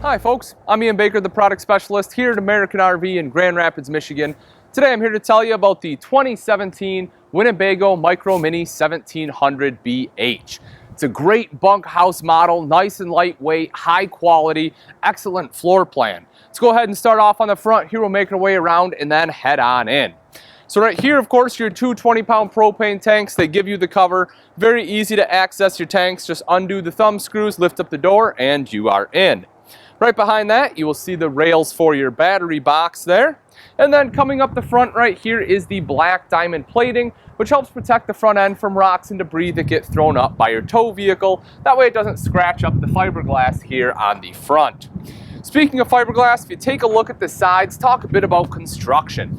Hi folks, I'm Ian Baker, the product specialist here at American RV in Grand Rapids, Michigan. Today I'm here to tell you about the 2017 Winnebago Micro Mini 1700BH. It's a great bunkhouse model, nice and lightweight, high quality, excellent floor plan. Let's go ahead and start off on the front. Here we'll make our way around and then head on in. So right here, of course, your two 20-pound propane tanks. They give you the cover. Very easy to access your tanks. Just undo the thumb screws, lift up the door, and you are in. Right behind that, you will see the rails for your battery box there. And then coming up the front right here is the black diamond plating, which helps protect the front end from rocks and debris that get thrown up by your tow vehicle. That way it doesn't scratch up the fiberglass here on the front. Speaking of fiberglass, if you take a look at the sides, talk a bit about construction.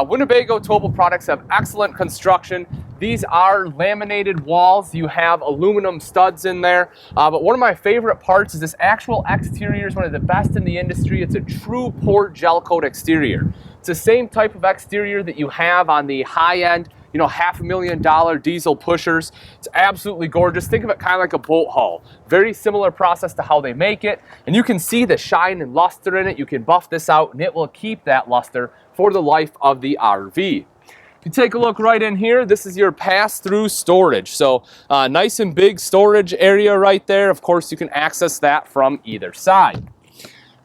Winnebago towable products have excellent construction. These are laminated walls. You have aluminum studs in there. But one of my favorite parts is this actual exterior is one of the best in the industry. It's a true port gel coat exterior. It's the same type of exterior that you have on the high-end, $500,000 diesel pushers. It's absolutely gorgeous. Think of it kind of like a boat hull. Very similar process to how they make it. And you can see the shine and luster in it. You can buff this out and it will keep that luster for the life of the RV. If you take a look right in here, this is your pass-through storage. So nice and big storage area right there. Of course, you can access that from either side.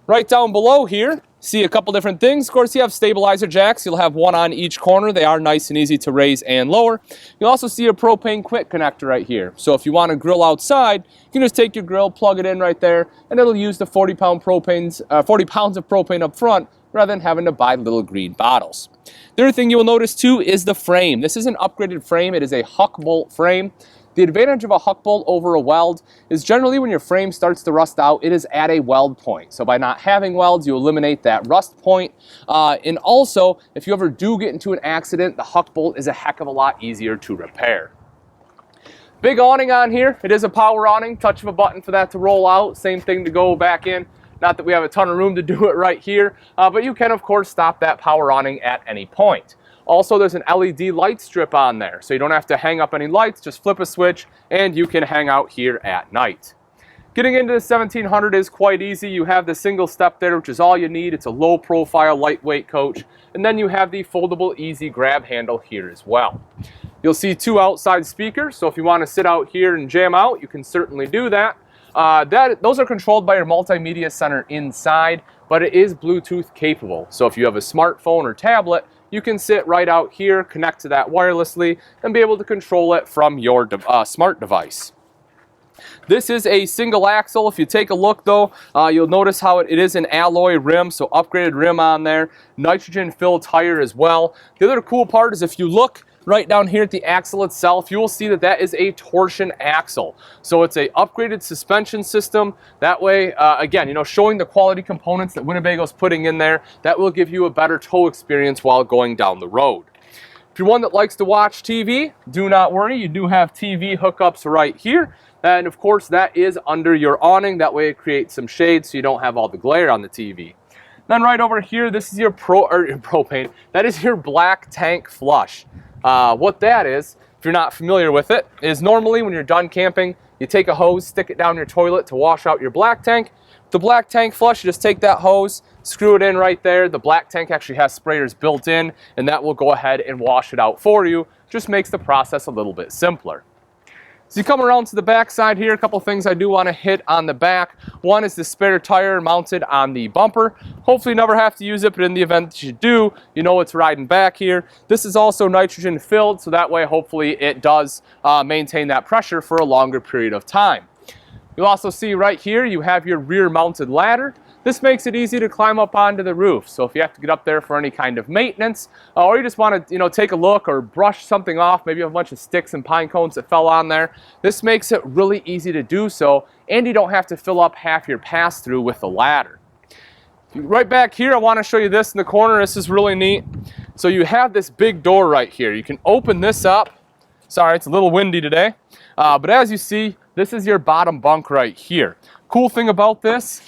Right down below here, see a couple different things. Of course, you have stabilizer jacks. You'll have one on each corner. They are nice and easy to raise and lower. You'll also see a propane quick connector right here. So if you want to grill outside, you can just take your grill, plug it in right there, and it'll use the 40 pounds of propane up front rather than having to buy little green bottles. The other thing you will notice too is the frame. This is an upgraded frame. It is a huck bolt frame. The advantage of a huck bolt over a weld is generally when your frame starts to rust out, it is at a weld point. So by not having welds, you eliminate that rust point. And also, if you ever do get into an accident, the huck bolt is a heck of a lot easier to repair. Big awning on here. It is a power awning. Touch of a button for that to roll out. Same thing to go back in. Not that we have a ton of room to do it right here, but you can, of course, stop that power awning at any point. Also, there's an LED light strip on there, so you don't have to hang up any lights, just flip a switch, and you can hang out here at night. Getting into the 1700 is quite easy. You have the single step there, which is all you need. It's a low-profile, lightweight coach, and then you have the foldable easy grab handle here as well. You'll see two outside speakers, so if you want to sit out here and jam out, you can certainly do that. Those are controlled by your multimedia center inside, but it is Bluetooth capable. So if you have a smartphone or tablet, you can sit right out here, connect to that wirelessly, and be able to control it from your smart device. This is a single axle. If you take a look though, you'll notice how it is an alloy rim, so upgraded rim on there, nitrogen filled tire as well. The other cool part is if you look right down here at the axle itself, you will see that that is a torsion axle. So it's a upgraded suspension system. That way, again, showing the quality components that Winnebago's putting in there, that will give you a better tow experience while going down the road. If you're one that likes to watch TV, do not worry. You do have TV hookups right here. And of course, that is under your awning. That way it creates some shade so you don't have all the glare on the TV. Then right over here, this is your propane. That is your black tank flush. What that is, if you're not familiar with it, is normally when you're done camping, you take a hose, stick it down your toilet to wash out your black tank. The black tank flush, you just take that hose, screw it in right there. The black tank actually has sprayers built in, and that will go ahead and wash it out for you. Just makes the process a little bit simpler. So you come around to the back side here, a couple things I do want to hit on the back. One is the spare tire mounted on the bumper. Hopefully you never have to use it, but in the event that you do, you know it's riding back here. This is also nitrogen filled, so that way hopefully it does maintain that pressure for a longer period of time. You'll also see right here you have your rear mounted ladder. This makes it easy to climb up onto the roof. So if you have to get up there for any kind of maintenance, or you just want to, take a look or brush something off, maybe you have a bunch of sticks and pine cones that fell on there, this makes it really easy to do so, and you don't have to fill up half your pass-through with the ladder. Right back here, I want to show you this in the corner. This is really neat. So you have this big door right here. You can open this up. Sorry, it's a little windy today. But as you see, this is your bottom bunk right here. Cool thing about this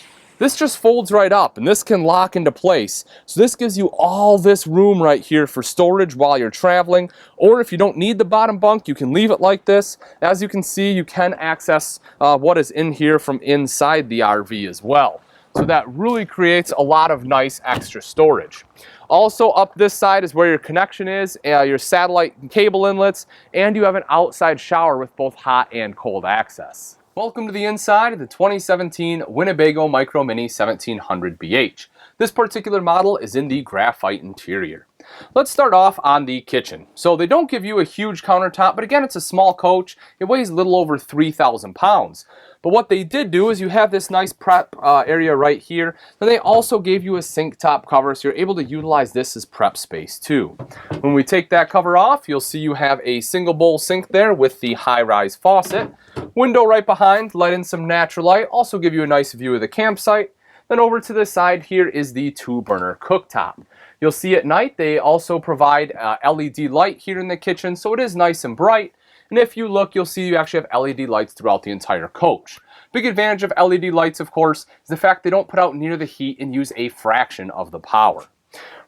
just folds right up and this can lock into place. So this gives you all this room right here for storage while you're traveling. Or if you don't need the bottom bunk, you can leave it like this. As you can see, you can access what is in here from inside the RV as well. So that really creates a lot of nice extra storage. Also up this side is where your connection is, your satellite and cable inlets, and you have an outside shower with both hot and cold access. Welcome to the inside of the 2017 Winnebago Micro Mini 1700BH. This particular model is in the graphite interior. Let's start off on the kitchen. So they don't give you a huge countertop, but again, it's a small coach. It weighs a little over 3,000 pounds. But what they did do is you have this nice prep area right here. Then they also gave you a sink top cover, so you're able to utilize this as prep space too. When we take that cover off, you'll see you have a single bowl sink there with the high-rise faucet. Window right behind, let in some natural light, also give you a nice view of the campsite. Then over to the side here is the 2-burner cooktop. You'll see at night they also provide LED light here in the kitchen, so it is nice and bright. And if you look, you'll see you actually have LED lights throughout the entire coach. Big advantage of LED lights, of course, is the fact they don't put out near the heat and use a fraction of the power.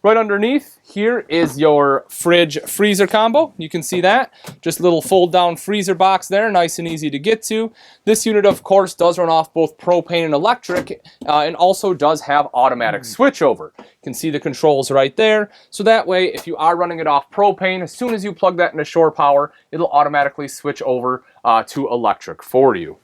Right underneath here is your fridge freezer combo. You can see that. Just a little fold down freezer box there, nice and easy to get to. This unit, of course, does run off both propane and electric, and also does have automatic switchover. You can see the controls right there. So that way, if you are running it off propane, as soon as you plug that into shore power, it'll automatically switch over to electric for you.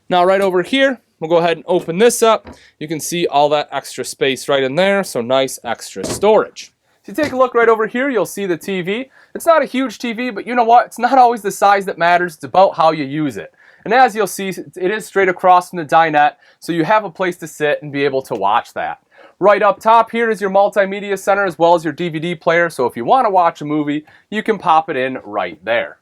Now right over here, we'll go ahead and open this up. You can see all that extra space right in there, so nice extra storage. If you take a look right over here, you'll see the TV. It's not a huge TV, but you know what? It's not always the size that matters. It's about how you use it. And as you'll see, it is straight across from the dinette, so you have a place to sit and be able to watch that. Right up top here is your multimedia center as well as your DVD player, so if you want to watch a movie, you can pop it in right there.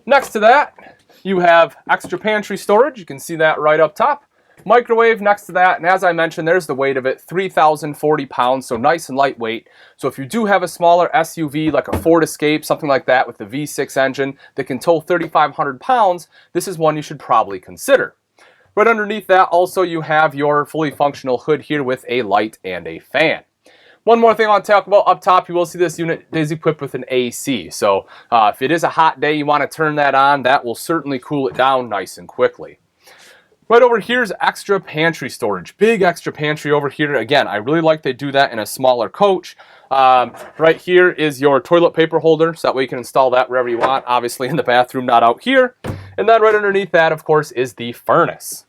Next to that, you have extra pantry storage. You can see that right up top. Microwave next to that, and as I mentioned, there's the weight of it, 3,040 pounds, so nice and lightweight. So if you do have a smaller SUV like a Ford Escape, something like that with the V6 engine that can tow 3,500 pounds, this is one you should probably consider. Right underneath that also you have your fully functional hood here with a light and a fan. One more thing I want to talk about up top, you will see this unit is equipped with an AC. So if it is a hot day, you want to turn that on, that will certainly cool it down nice and quickly. Right over here is extra pantry storage. Big extra pantry over here. Again, I really like they do that in a smaller coach. Right here is your toilet paper holder, so that way you can install that wherever you want, obviously in the bathroom, not out here. And then right underneath that, of course, is the furnace.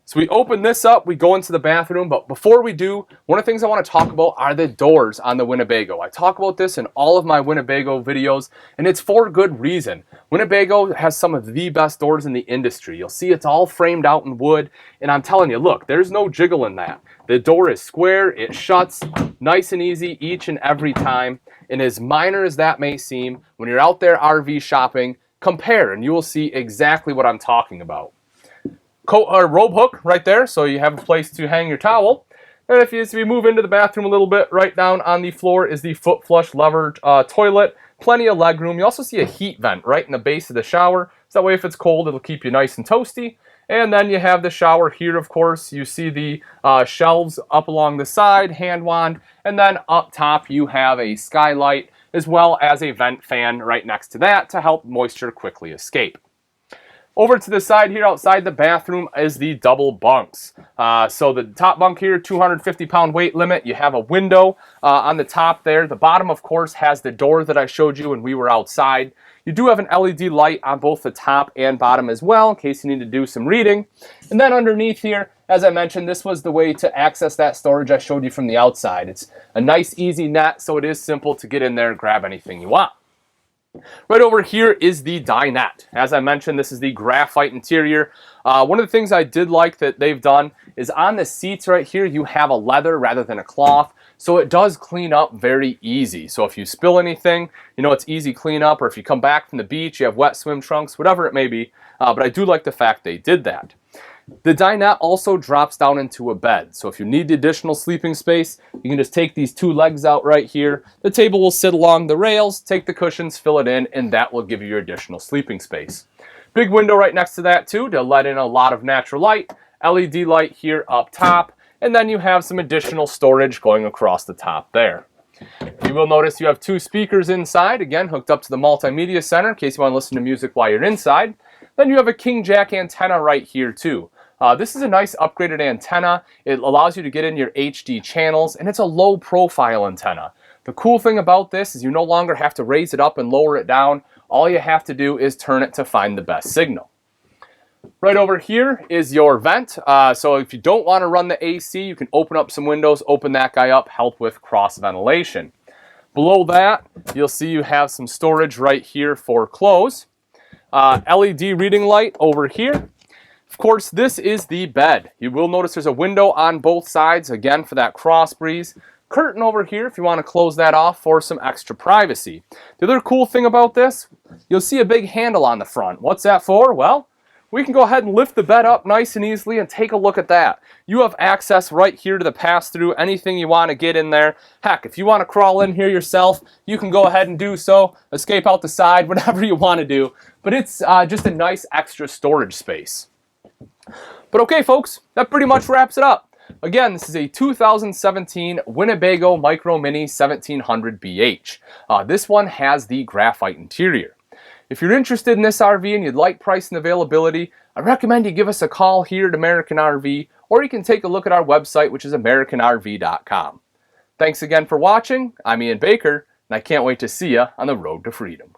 So we open this up, we go into the bathroom, but before we do, one of the things I want to talk about are the doors on the Winnebago. I talk about this in all of my Winnebago videos, and it's for good reason. Winnebago has some of the best doors in the industry. You'll see it's all framed out in wood, and I'm telling you, look, there's no jiggle in that. The door is square, it shuts nice and easy each and every time, and as minor as that may seem, when you're out there RV shopping, compare, and you will see exactly what I'm talking about. Robe hook right there, so you have a place to hang your towel. And if you move into the bathroom a little bit, right down on the floor is the foot flush lever toilet. Plenty of leg room. You also see a heat vent right in the base of the shower, so that way if it's cold, it'll keep you nice and toasty. And then you have the shower here, of course. You see the shelves up along the side, hand wand, and then up top you have a skylight as well as a vent fan right next to that to help moisture quickly escape. Over to the side here outside the bathroom is the double bunks. So the top bunk here, 250-pound weight limit. You have a window on the top there. The bottom, of course, has the door that I showed you when we were outside. You do have an LED light on both the top and bottom as well, in case you need to do some reading. And then underneath here, as I mentioned, this was the way to access that storage I showed you from the outside. It's a nice, easy net, so it is simple to get in there and grab anything you want. Right over here is the dinette. As I mentioned, this is the graphite interior. One of the things I did like that they've done is on the seats right here, you have a leather rather than a cloth. So it does clean up very easy. So if you spill anything, you know, it's easy clean up. Or if you come back from the beach, you have wet swim trunks, whatever it may be. But I do like the fact they did that. The dinette also drops down into a bed. So if you need additional sleeping space, you can just take these two legs out right here. The table will sit along the rails, take the cushions, fill it in, and that will give you your additional sleeping space. Big window right next to that too to let in a lot of natural light. LED light here up top. And then you have some additional storage going across the top there. You will notice you have two speakers inside, again hooked up to the multimedia center in case you want to listen to music while you're inside. Then you have a king jack antenna right here too. This is a nice upgraded antenna. It allows you to get in your HD channels, and it's a low profile antenna. The cool thing about this is you no longer have to raise it up and lower it down. All you have to do is turn it to find the best signal. Right over here is your vent. So if you don't want to run the AC, you can open up some windows, open that guy up, help with cross ventilation. Below that, you'll see you have some storage right here for clothes. LED reading light over here. Of course, this is the bed. You will notice there's a window on both sides, again, for that cross breeze. Curtain over here if you want to close that off for some extra privacy. The other cool thing about this, you'll see a big handle on the front. What's that for? Well, we can go ahead and lift the bed up nice and easily and take a look at that. You have access right here to the pass-through, anything you want to get in there. Heck, if you want to crawl in here yourself, you can go ahead and do so, escape out the side, whatever you want to do. But it's just a nice extra storage space. But okay, folks, that pretty much wraps it up. Again, this is a 2017 Winnebago Micro Mini 1700BH. This one has the graphite interior. If you're interested in this RV and you'd like price and availability, I recommend you give us a call here at American RV, or you can take a look at our website, which is AmericanRV.com. Thanks again for watching. I'm Ian Baker, and I can't wait to see you on the road to freedom.